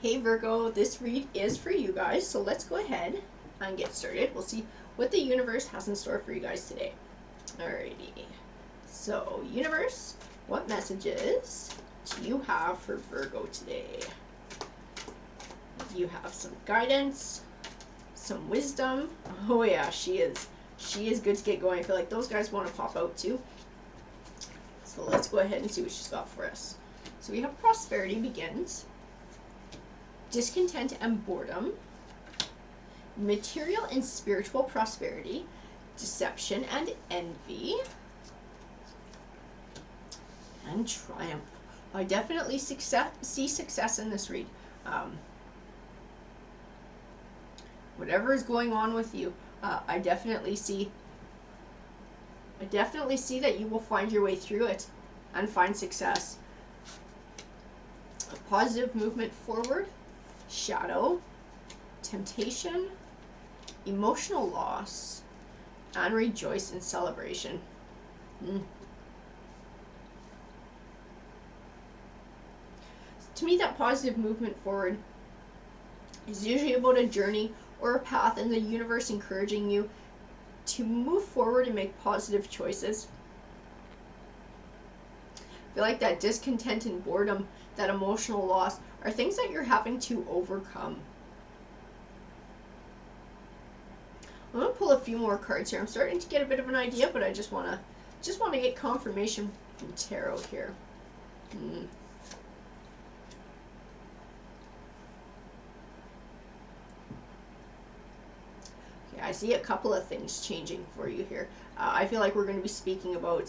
Hey Virgo, this read is for you guys, so let's go ahead and get started. We'll see what the universe has in store for you guys today. Alrighty. So, universe, what messages do you have for Virgo today? You have some guidance, some wisdom. Oh yeah, she is. She is good to get going. I feel like those guys want to pop out too. So let's go ahead and see what she's got for us. So we have prosperity begins, discontent and boredom, material and spiritual prosperity, deception and envy, and triumph. I definitely see success in this read. Whatever is going on with you, I definitely see that you will find your way through it and find success. A positive movement forward, shadow, temptation, emotional loss, and rejoice in celebration. To me, that positive movement forward is usually about a journey or a path in the universe encouraging you to move forward and make positive choices. I feel like that discontent and boredom, that emotional loss, are things that you're having to overcome. I'm going to pull a few more cards here. I'm starting to get a bit of an idea, but I just want to get confirmation from tarot here. I see a couple of things changing for you here. I feel like we're going to be speaking about an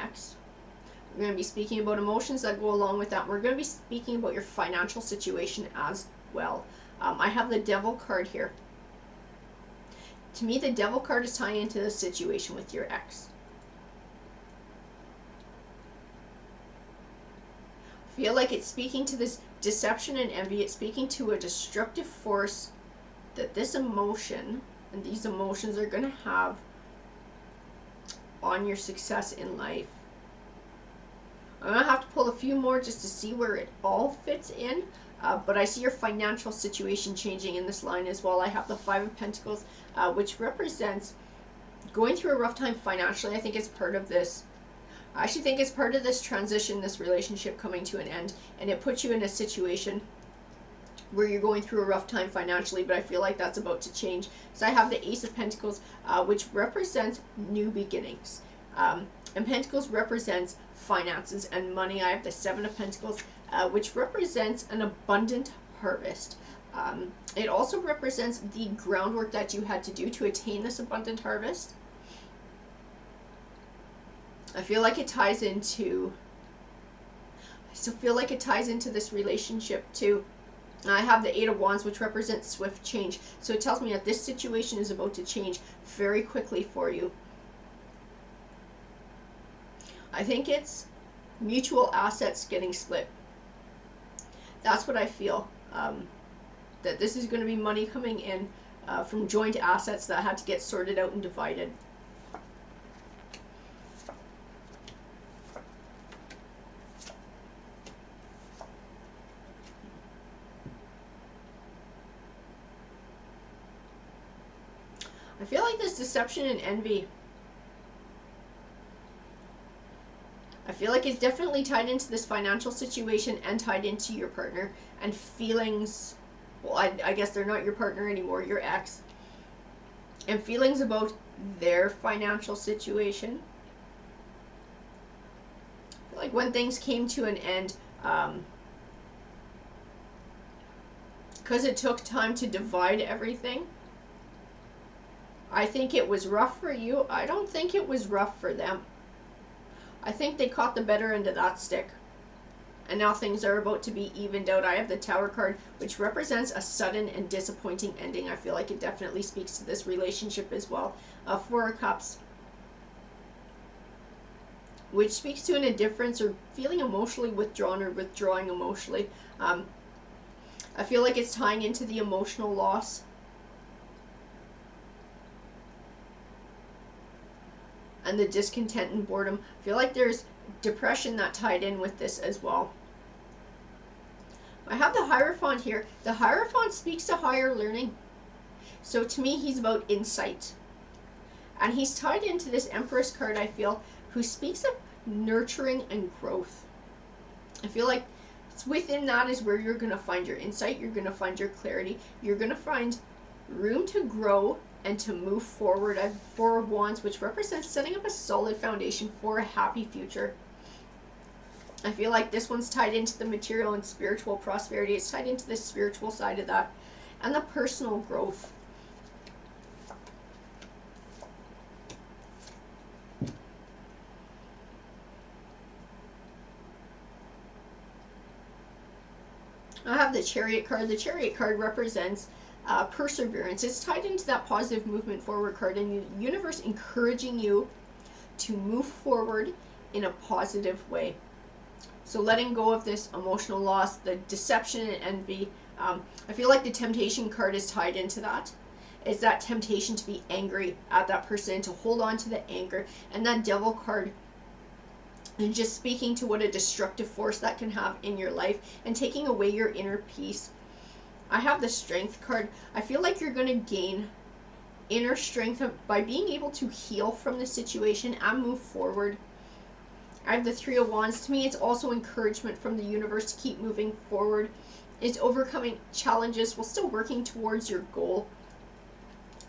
ex. We're going to be speaking about emotions that go along with that. We're going to be speaking about your financial situation as well. I have the Devil card here. To me, the Devil card is tying into the situation with your ex. I feel like it's speaking to this deception and envy. It's speaking to a destructive force that this emotion and these emotions are going to have on your success in life. I'm going to have to pull a few more just to see where it all fits in. But I see your financial situation changing in this line as well. I have the Five of Pentacles, which represents going through a rough time financially. I think it's part of this. I actually think it's part of this transition, this relationship coming to an end, and it puts you in a situation where you're going through a rough time financially, but I feel like that's about to change. So I have the Ace of Pentacles, which represents new beginnings. And Pentacles represents finances and money. I have the Seven of Pentacles, which represents an abundant harvest. It also represents the groundwork that you had to do to attain this abundant harvest. I still feel like it ties into this relationship too. I have the Eight of Wands, which represents swift change. So it tells me that this situation is about to change very quickly for you. I think it's mutual assets getting split. That's what I feel. That this is going to be money coming in from joint assets that had to get sorted out and divided. I feel like this deception and envy, I feel like it's definitely tied into this financial situation and tied into your partner and feelings. Well, I guess they're not your partner anymore, your ex. And feelings about their financial situation. I feel like when things came to an end, because it took time to divide everything, I think it was rough for you. I don't think it was rough for them. I think they caught the better end of that stick. And now things are about to be evened out. I have the Tower card, which represents a sudden and disappointing ending. I feel like it definitely speaks to this relationship as well. Four of Cups, which speaks to an indifference or feeling emotionally withdrawn or withdrawing emotionally. I feel like it's tying into the emotional loss. And the discontent and boredom. I feel like there's depression that tied in with this as well. I have the Hierophant here. The Hierophant speaks to higher learning. So to me, he's about insight. And he's tied into this Empress card, I feel, who speaks of nurturing and growth. I feel like within that is where you're going to find your insight, you're going to find your clarity, you're going to find room to grow and to move forward. I have Four of Wands, which represents setting up a solid foundation for a happy future. I feel like this one's tied into the material and spiritual prosperity. It's tied into the spiritual side of that and the personal growth. I have the Chariot card. The Chariot card represents perseverance. It's tied into that positive movement forward card, and the universe encouraging you to move forward in a positive way. So letting go of this emotional loss, the deception and envy. I feel like the Temptation card is tied into that. It's that temptation to be angry at that person, to hold on to the anger. And that Devil card, and just speaking to what a destructive force that can have in your life and taking away your inner peace. I have the Strength card. I feel like you're going to gain inner strength by being able to heal from the situation and move forward. I have the Three of Wands. To me, it's also encouragement from the universe to keep moving forward. It's overcoming challenges while still working towards your goal.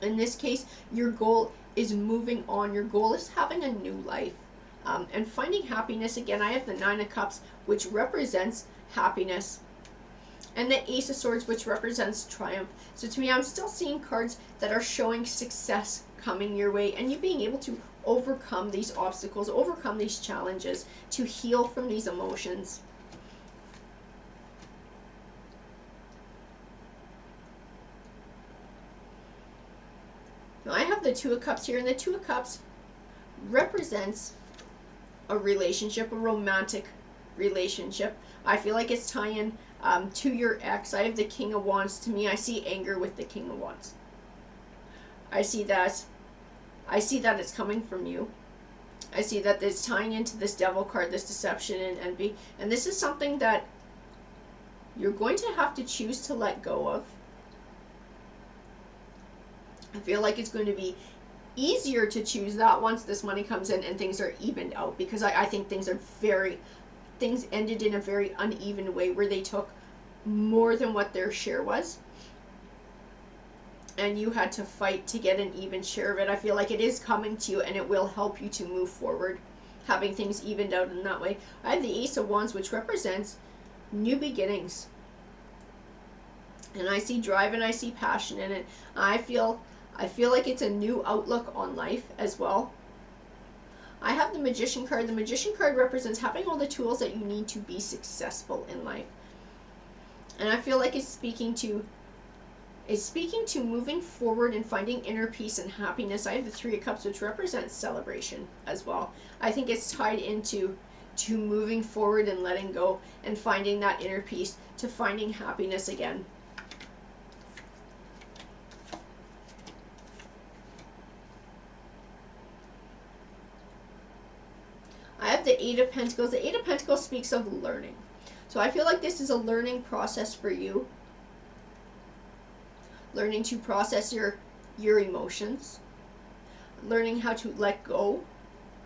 In this case, your goal is moving on. Your goal is having a new life. And finding happiness. Again, I have the Nine of Cups, which represents happiness. And the Ace of Swords, which represents triumph. So to me, I'm still seeing cards that are showing success coming your way, and you being able to overcome these obstacles, overcome these challenges, to heal from these emotions. Now I have the Two of Cups here, and the Two of Cups represents a relationship, a romantic relationship. I feel like it's tying to your ex. I have the King of Wands. To me, I see anger with the King of Wands. I see that it's coming from you. I see that it's tying into this Devil card, this deception and envy. And this is something that you're going to have to choose to let go of. I feel like it's going to be easier to choose that once this money comes in and things are evened out, because I think things ended in a very uneven way where they took more than what their share was, and you had to fight to get an even share of it. I feel like it is coming to you, and it will help you to move forward, having things evened out in that way. I have the Ace of Wands, which represents new beginnings, and I see drive and I see passion in it. I feel like it's a new outlook on life as well. I have the Magician card. The Magician card represents having all the tools that you need to be successful in life. And I feel like it's speaking to moving forward and finding inner peace and happiness. I have the Three of Cups, which represents celebration as well. I think it's tied into moving forward and letting go and finding that inner peace, to finding happiness again. I have the Eight of Pentacles. The Eight of Pentacles speaks of learning. So I feel like this is a learning process for you. Learning to process your emotions. Learning how to let go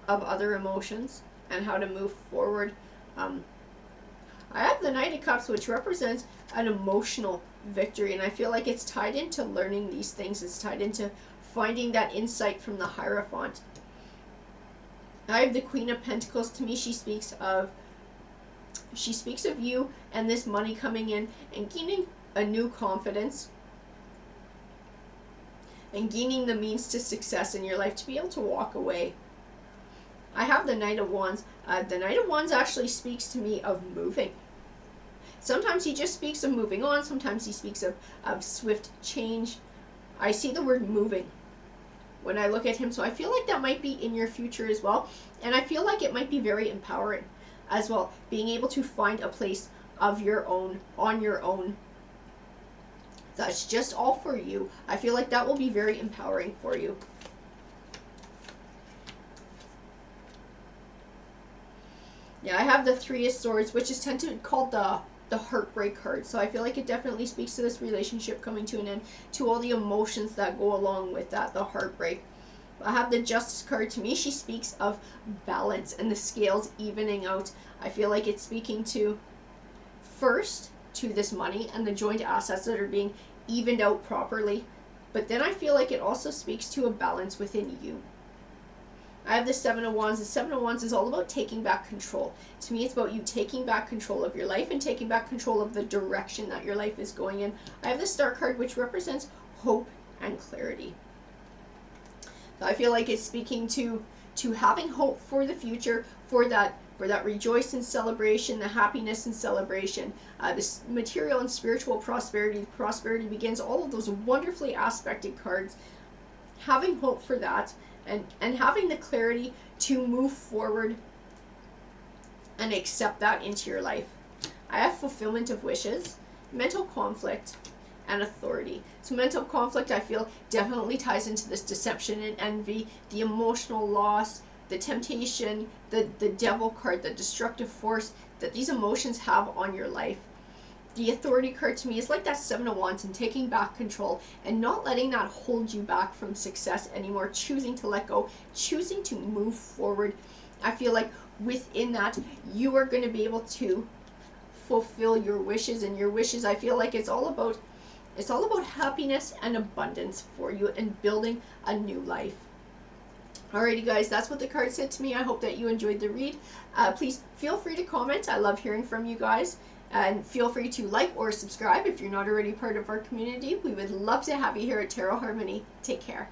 of other emotions and how to move forward. I have the Knight of Cups, which represents an emotional victory. And I feel like it's tied into learning these things. It's tied into finding that insight from the Hierophant. I have the Queen of Pentacles. To me, she speaks of you and this money coming in and gaining a new confidence and gaining the means to success in your life to be able to walk away. I have the Knight of Wands. The Knight of Wands actually speaks to me of moving. Sometimes he just speaks of moving on. Sometimes he speaks of swift change. I see the word moving when I look at him. So I feel like that might be in your future as well. And I feel like it might be very empowering as well. Being able to find a place of your own, on your own, that's just all for you. I feel like that will be very empowering for you. Yeah, I have the Three of Swords, which is tend to called the heartbreak card. So I feel like it definitely speaks to this relationship coming to an end, to all the emotions that go along with that, the heartbreak. I have the Justice card. To me, she speaks of balance and the scales evening out. I feel like it's speaking to, first, to this money and the joint assets that are being evened out properly. But then I feel like it also speaks to a balance within you. I have the Seven of Wands. The Seven of Wands is all about taking back control. To me, it's about you taking back control of your life and taking back control of the direction that your life is going in. I have the Star card, which represents hope and clarity. So I feel like it's speaking to having hope for the future, for that rejoice and celebration, the happiness and celebration, this material and spiritual prosperity. Prosperity begins, all of those wonderfully aspected cards. Having hope for that, and having the clarity to move forward and accept that into your life. I have fulfillment of wishes, mental conflict, and authority. So mental conflict, I feel, definitely ties into this deception and envy, the emotional loss, the temptation, the devil card, the destructive force that these emotions have on your life. The authority card to me is like that Seven of Wands and taking back control and not letting that hold you back from success anymore, choosing to let go, choosing to move forward. I feel like within that, you are going to be able to fulfill your wishes, and your wishes, I feel like it's all about happiness and abundance for you and building a new life. Alrighty guys, that's what the card said to me. I hope that you enjoyed the read. Please feel free to comment. I love hearing from you guys. And feel free to like or subscribe if you're not already part of our community. We would love to have you here at Tarot Harmony. Take care.